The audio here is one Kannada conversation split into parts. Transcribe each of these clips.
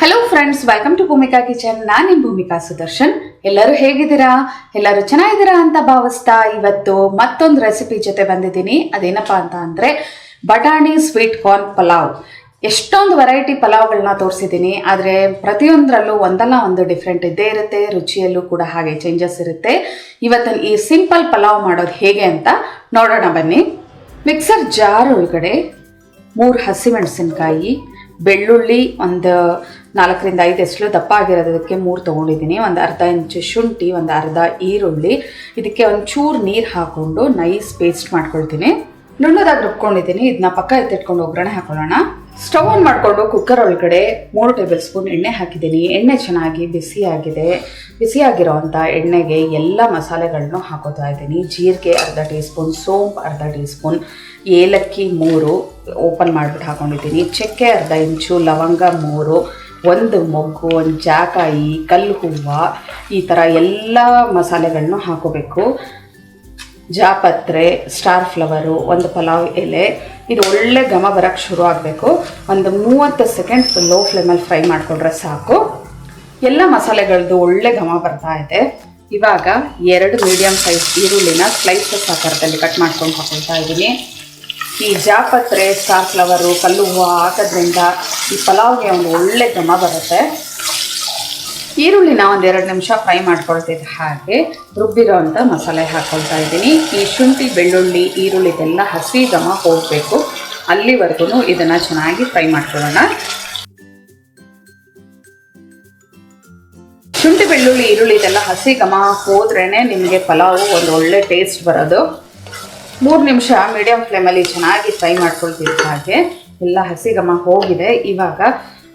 Hello friends, welcome to Bhoomika kitchen. ನಾನು ನಿಮ್ಮ ಭೂಮಿಕಾ ಸುದರ್ಶನ್. ಎಲ್ಲರೂ ಹೇಗಿದ್ದೀರಾ? ಎಲ್ಲರೂ ಚೆನ್ನಾಗಿದ್ದೀರಾ ಅಂತ ಭಾವಿಸ್ತಾ ಇವತ್ತು ಮತ್ತೊಂದು ರೆಸಿಪಿ ಜೊತೆ ಬಂದಿದ್ದೀನಿ. ಅದೇನಪ್ಪ ಅಂತ ಅಂದರೆ ಬಟಾಣಿ ಸ್ವೀಟ್ ಕಾರ್ನ್ ಪಲಾವ್. ಎಷ್ಟೊಂದು ವೆರೈಟಿ ಪಲಾವ್ಗಳನ್ನ ತೋರಿಸಿದ್ದೀನಿ, ಆದರೆ ಪ್ರತಿಯೊಂದರಲ್ಲೂ ಒಂದಲ್ಲ ಒಂದು ಡಿಫ್ರೆಂಟ್ ಇದ್ದೇ ಇರುತ್ತೆ. ರುಚಿಯಲ್ಲೂ ಕೂಡ ಹಾಗೆ ಚೇಂಜಸ್ ಇರುತ್ತೆ. ಇವತ್ತು ಈ ಸಿಂಪಲ್ ಪಲಾವ್ ಮಾಡೋದು ಹೇಗೆ ಅಂತ ನೋಡೋಣ ಬನ್ನಿ. ಮಿಕ್ಸರ್ ಜಾರ್ ಒಳಗಡೆ 3 ಹಸಿಮೆಣಸಿನ್ಕಾಯಿ, ಬೆಳ್ಳುಳ್ಳಿ ಒಂದು 4ರಿಂದ 5 ಎಸ್ಳು ದಪ್ಪ ಆಗಿರೋದಕ್ಕೆ 3 ತೊಗೊಂಡಿದ್ದೀನಿ. ಒಂದು ಅರ್ಧ ಇಂಚು ಶುಂಠಿ, ಒಂದು ಅರ್ಧ ಈರುಳ್ಳಿ, ಇದಕ್ಕೆ ಒಂಚೂರು ನೀರು ಹಾಕ್ಕೊಂಡು ನೈಸ್ ಪೇಸ್ಟ್ ಮಾಡ್ಕೊಳ್ತೀನಿ. ನುಣ್ಣದಾಗಿ ರುಬ್ಕೊಂಡಿದ್ದೀನಿ. ಇದನ್ನ ಪಕ್ಕ ಎತ್ತಿಟ್ಕೊಂಡು ಒಗ್ಗರಣೆ ಹಾಕೊಳ್ಳೋಣ. ಸ್ಟವ್ ಆನ್ ಮಾಡಿಕೊಂಡು ಕುಕ್ಕರ್ ಒಳಗಡೆ 3 ಟೇಬಲ್ ಸ್ಪೂನ್ ಎಣ್ಣೆ ಹಾಕಿದ್ದೀನಿ. ಎಣ್ಣೆ ಚೆನ್ನಾಗಿ ಬಿಸಿಯಾಗಿದೆ. ಬಿಸಿಯಾಗಿರೋವಂಥ ಎಣ್ಣೆಗೆ ಎಲ್ಲ ಮಸಾಲೆಗಳನ್ನು ಹಾಕೋತಾ ಇದ್ದೀನಿ. ಜೀರಿಗೆ ಅರ್ಧ ಟೀ ಸ್ಪೂನ್, ಸೋಂಪು ಅರ್ಧ ಟೀ ಸ್ಪೂನ್, ಏಲಕ್ಕಿ 3 ಓಪನ್ ಮಾಡಿಬಿಟ್ಟು ಹಾಕೊಂಡಿದ್ದೀನಿ, ಚಕ್ಕೆ ಅರ್ಧ ಇಂಚು, ಲವಂಗ 3, ಒಂದು ಮೊಗ್ಗು, ಒಂದು ಜಾಕಾಯಿ, ಕಲ್ಲು ಹೂವು, ಈ ಥರ ಎಲ್ಲ ಮಸಾಲೆಗಳನ್ನು ಹಾಕೋಬೇಕು. ಜಾಪತ್ರೆ, ಸ್ಟಾರ್ ಫ್ಲವರು, ಒಂದು ಪಲಾವ್ ಎಲೆ. ಇದು ಒಳ್ಳೆ ಘಮ ಬರೋಕ್ಕೆ ಶುರು ಆಗಬೇಕು. ಒಂದು 30 ಸೆಕೆಂಡ್ ಲೋ ಫ್ಲೇಮಲ್ಲಿ ಫ್ರೈ ಮಾಡಿಕೊಂಡ್ರೆ ಸಾಕು. ಎಲ್ಲ ಮಸಾಲೆಗಳದ್ದು ಒಳ್ಳೆ ಘಮ ಬರ್ತಾ ಇದೆ. ಇವಾಗ 2 ಮೀಡಿಯಮ್ ಸೈಜ್ ಈರುಳ್ಳಿನ ಸ್ಲೈಸಸ್ ಆಕಾರದಲ್ಲಿ ಕಟ್ ಮಾಡ್ಕೊಂಡು ಹಾಕೊಳ್ತಾ ಇದ್ದೀನಿ. ಈ ಜಾಪತ್ರೆ, ಸ್ಟಾರ್ ಫ್ಲವರು, ಕಲ್ಲು ಹೂವು ಹಾಕೋದ್ರಿಂದ ಈ ಪಲಾವ್ಗೆ ಒಂದು ಒಳ್ಳೆ ಘಮ ಬರುತ್ತೆ. ಈರುಳ್ಳಿನ 1-2 ನಿಮಿಷ ಫ್ರೈ ಮಾಡ್ಕೊಳ್ತಿದ್ದೆ ಹಾಗೆ ರುಬ್ಬಿರೋ ಅಂಥ ಮಸಾಲೆ ಹಾಕ್ಕೊಳ್ತಾ ಇದ್ದೀನಿ. ಈ ಶುಂಠಿ, ಬೆಳ್ಳುಳ್ಳಿ, ಈರುಳ್ಳಿದೆಲ್ಲ ಹಸಿ ಘಮ ಹೋಗಬೇಕು. ಅಲ್ಲಿವರೆಗೂ ಇದನ್ನು ಚೆನ್ನಾಗಿ ಫ್ರೈ ಮಾಡ್ಕೊಳ್ಳೋಣ. ಶುಂಠಿ, ಬೆಳ್ಳುಳ್ಳಿ, ಈರುಳ್ಳಿದೆಲ್ಲ ಹಸಿ ಘಮ ಹೋದ್ರೇ ನಿಮಗೆ ಪಲಾವು ಒಂದು ಒಳ್ಳೆ ಟೇಸ್ಟ್ ಬರೋದು. 3 ನಿಮಿಷ ಮೀಡಿಯಮ್ ಫ್ಲೇಮಲ್ಲಿ ಚೆನ್ನಾಗಿ ಫ್ರೈ ಮಾಡ್ಕೊಳ್ತಿದ್ದ ಹಾಗೆ ಎಲ್ಲ ಹಸಿ ಘಮ ಹೋಗಿದೆ. ಇವಾಗ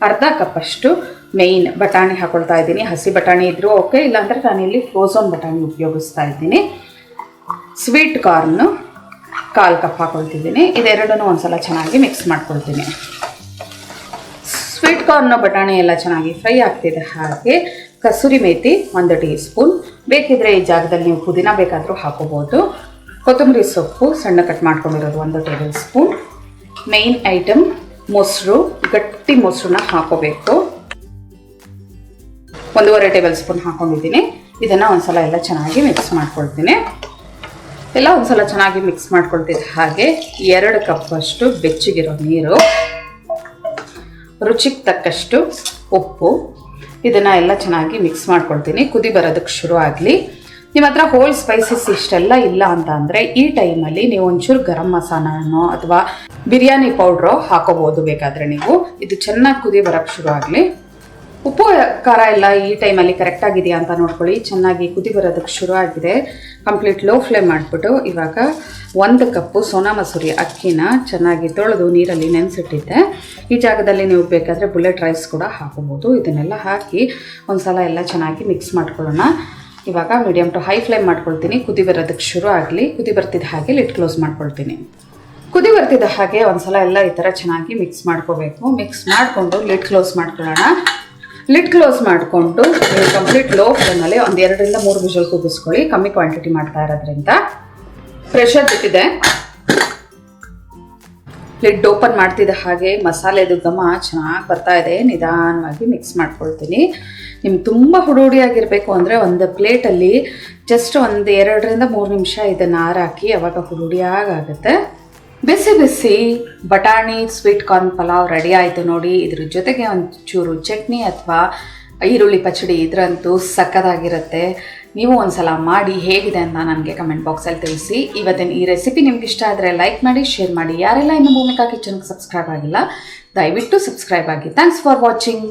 ಅರ್ಧ ಕಪ್ಪಷ್ಟು ಮೇಯ್ನ್ ಬಟಾಣಿ ಹಾಕೊಳ್ತಾ ಇದ್ದೀನಿ. ಹಸಿ ಬಟಾಣಿ ಇದ್ದರೂ ಓಕೆ, ಇಲ್ಲಾಂದರೆ ನಾನಿಲ್ಲಿ ಫ್ರೋಝನ್ ಬಟಾಣಿ ಉಪಯೋಗಿಸ್ತಾ ಇದ್ದೀನಿ. ಸ್ವೀಟ್ ಕಾರ್ನು 1/4 ಕಪ್ ಹಾಕೊಳ್ತಿದ್ದೀನಿ. ಇದೆರಡನ್ನೂ ಒಂದ್ಸಲ ಚೆನ್ನಾಗಿ ಮಿಕ್ಸ್ ಮಾಡ್ಕೊಳ್ತೀನಿ. ಸ್ವೀಟ್ ಕಾರ್ನು ಬಟಾಣಿ ಎಲ್ಲ ಚೆನ್ನಾಗಿ ಫ್ರೈ ಆಗ್ತಿದೆ ಹಾಗೆ ಕಸೂರಿ ಮೇಥಿ 1 ಟೀ ಸ್ಪೂನ್, ಬೇಕಿದ್ರೆ ಈ ಜಾಗದಲ್ಲಿ ನೀವು ಪುದೀನ ಬೇಕಾದರೂ ಹಾಕೋಬೋದು. ಕೊತ್ತಂಬರಿ ಸೊಪ್ಪು ಸಣ್ಣ ಕಟ್ ಮಾಡ್ಕೊಂಡಿರೋದು 1 ಟೇಬಲ್ ಸ್ಪೂನ್. ಮೇಯ್ನ್ ಐಟಮ್ ಮೊಸರು, ಗಟ್ಟಿ ಮೊಸರನ್ನ ಹಾಕೋಬೇಕು. 1.5 ಟೇಬಲ್ ಸ್ಪೂನ್ ಹಾಕೊಂಡಿದ್ದೀನಿ. ಇದನ್ನು ಒಂದ್ಸಲ ಎಲ್ಲ ಚೆನ್ನಾಗಿ ಮಿಕ್ಸ್ ಮಾಡ್ಕೊಳ್ತೀನಿ. ಎಲ್ಲ ಒಂದ್ಸಲ ಚೆನ್ನಾಗಿ ಮಿಕ್ಸ್ ಮಾಡ್ಕೊಳ್ತಿದ್ದ ಹಾಗೆ 2 ಕಪ್ಪಷ್ಟು ಬೆಚ್ಚಗಿರೋ ನೀರು, ರುಚಿಗೆ ತಕ್ಕಷ್ಟು ಉಪ್ಪು, ಇದನ್ನು ಎಲ್ಲ ಚೆನ್ನಾಗಿ ಮಿಕ್ಸ್ ಮಾಡ್ಕೊಳ್ತೀನಿ. ಕುದಿ ಬರೋದಕ್ಕೆ ಶುರು ಆಗಲಿ. ನಿಮ್ಮ ಹತ್ರ ಹೋಲ್ ಸ್ಪೈಸಸ್ ಇಷ್ಟೆಲ್ಲ ಇಲ್ಲ ಅಂತ ಅಂದರೆ ಈ ಟೈಮಲ್ಲಿ ನೀವು ಒಂಚೂರು ಗರಂ ಮಸಾಲನೋ ಅಥವಾ ಬಿರಿಯಾನಿ ಪೌಡ್ರೋ ಹಾಕೋಬೋದು ಬೇಕಾದರೆ ನೀವು. ಇದು ಚೆನ್ನಾಗಿ ಕುದಿ ಬರೋಕ್ಕೆ ಶುರು ಆಗಲಿ. ಉಪ್ಪು ಖಾರ ಎಲ್ಲ ಈ ಟೈಮಲ್ಲಿ ಕರೆಕ್ಟಾಗಿದೆಯಾ ಅಂತ ನೋಡ್ಕೊಳ್ಳಿ. ಚೆನ್ನಾಗಿ ಕುದಿ ಬರೋದಕ್ಕೆ ಶುರು ಆಗಿದೆ. ಕಂಪ್ಲೀಟ್ ಲೋ ಫ್ಲೇಮ್ ಮಾಡಿಬಿಟ್ಟು ಇವಾಗ 1 ಕಪ್ಪು ಸೋನಾ ಮಸೂರಿ ಅಕ್ಕಿನ ಚೆನ್ನಾಗಿ ತೊಳೆದು ನೀರಲ್ಲಿ ನೆನೆಸಿಟ್ಟಿದ್ದೆ. ಈ ಜಾಗದಲ್ಲಿ ನೀವು ಬೇಕಾದರೆ ಬುಲೆಟ್ ರೈಸ್ ಕೂಡ ಹಾಕೋಬೋದು. ಇದನ್ನೆಲ್ಲ ಹಾಕಿ ಒಂದು ಸಲ ಎಲ್ಲ ಚೆನ್ನಾಗಿ ಮಿಕ್ಸ್ ಮಾಡ್ಕೊಳ್ಳೋಣ. ಇವಾಗ ಮೀಡಿಯಮ್ ಟು ಹೈ ಫ್ಲೇಮ್ ಮಾಡ್ಕೊಳ್ತೀನಿ. ಕುದಿ ಬರೋದಕ್ಕೆ ಶುರು ಆಗಲಿ. ಕುದಿ ಬರ್ತಿದ್ದ ಹಾಗೆ ಲಿಡ್ ಕ್ಲೋಸ್ ಮಾಡ್ಕೊಳ್ತೀನಿ. ಕುದಿ ಬರ್ತಿದ್ದ ಹಾಗೆ ಒಂದ್ಸಲ ಎಲ್ಲ ಈ ಥರ ಚೆನ್ನಾಗಿ ಮಿಕ್ಸ್ ಮಾಡ್ಕೋಬೇಕು. ಮಿಕ್ಸ್ ಮಾಡಿಕೊಂಡು ಲಿಡ್ ಕ್ಲೋಸ್ ಮಾಡ್ಕೊಳ್ಳೋಣ. ಲಿಡ್ ಕ್ಲೋಸ್ ಮಾಡಿಕೊಂಡು ನೀವು ಕಂಪ್ಲೀಟ್ ಲೋ ಫ್ಲೇಮಲ್ಲಿ 2ರಿಂದ 3 ವಿಷಲ್ ಕೂಗಿಸ್ಕೊಳ್ಳಿ. ಕಮ್ಮಿ ಕ್ವಾಂಟಿಟಿ ಮಾಡ್ತಾ ಇರೋದ್ರಿಂದ. ಪ್ರೆಷರ್ ಬಿಟ್ಟಿದೆ. ಲಿಡ್ ಓಪನ್ ಮಾಡ್ತಿದ್ದ ಹಾಗೆ ಮಸಾಲೆದು ಘಮ ಚೆನ್ನಾಗಿ ಬರ್ತಾ ಇದೆ. ನಿಧಾನವಾಗಿ ಮಿಕ್ಸ್ ಮಾಡ್ಕೊಳ್ತೀನಿ. ನಿಮ್ಗೆ ತುಂಬ ಹುಡುಡಿಯಾಗಿರಬೇಕು ಅಂದರೆ ಒಂದು ಪ್ಲೇಟಲ್ಲಿ ಜಸ್ಟ್ 2-3 ನಿಮಿಷ ಇದನ್ನು ಆರಾಕಿ, ಅವಾಗ ಹುಡುಡಿಯಾಗುತ್ತೆ. ಬಿಸಿ ಬಿಸಿ ಬಟಾಣಿ ಸ್ವೀಟ್ ಕಾರ್ನ್ ಪಲಾವ್ ರೆಡಿ ಆಯಿತು ನೋಡಿ. ಇದ್ರ ಜೊತೆಗೆ ಒಂಚೂರು ಚಟ್ನಿ ಅಥವಾ ಈರುಳ್ಳಿ ಪಚಡಿ ಇದ್ರಂತೂ ಸಕ್ಕತ್ತಾಗಿರುತ್ತೆ. ನೀವು ಒಂದ್ಸಲ ಮಾಡಿ ಹೇಗಿದೆ ಅಂತ ನನಗೆ ಕಮೆಂಟ್ ಬಾಕ್ಸಲ್ಲಿ ತಿಳಿಸಿ. ಇವತ್ತಿನ ಈ ರೆಸಿಪಿ ನಿಮ್ಗೆ ಇಷ್ಟ ಆದರೆ ಲೈಕ್ ಮಾಡಿ, ಶೇರ್ ಮಾಡಿ. ಯಾರೆಲ್ಲ ಇನ್ನು ಭೂಮಿಕಾ ಕಿಚನ್ಗೆ ಸಬ್ಸ್ಕ್ರೈಬ್ ಆಗಿಲ್ಲ ದಯವಿಟ್ಟು ಸಬ್ಸ್ಕ್ರೈಬ್ ಆಗಿ. Thanks for watching.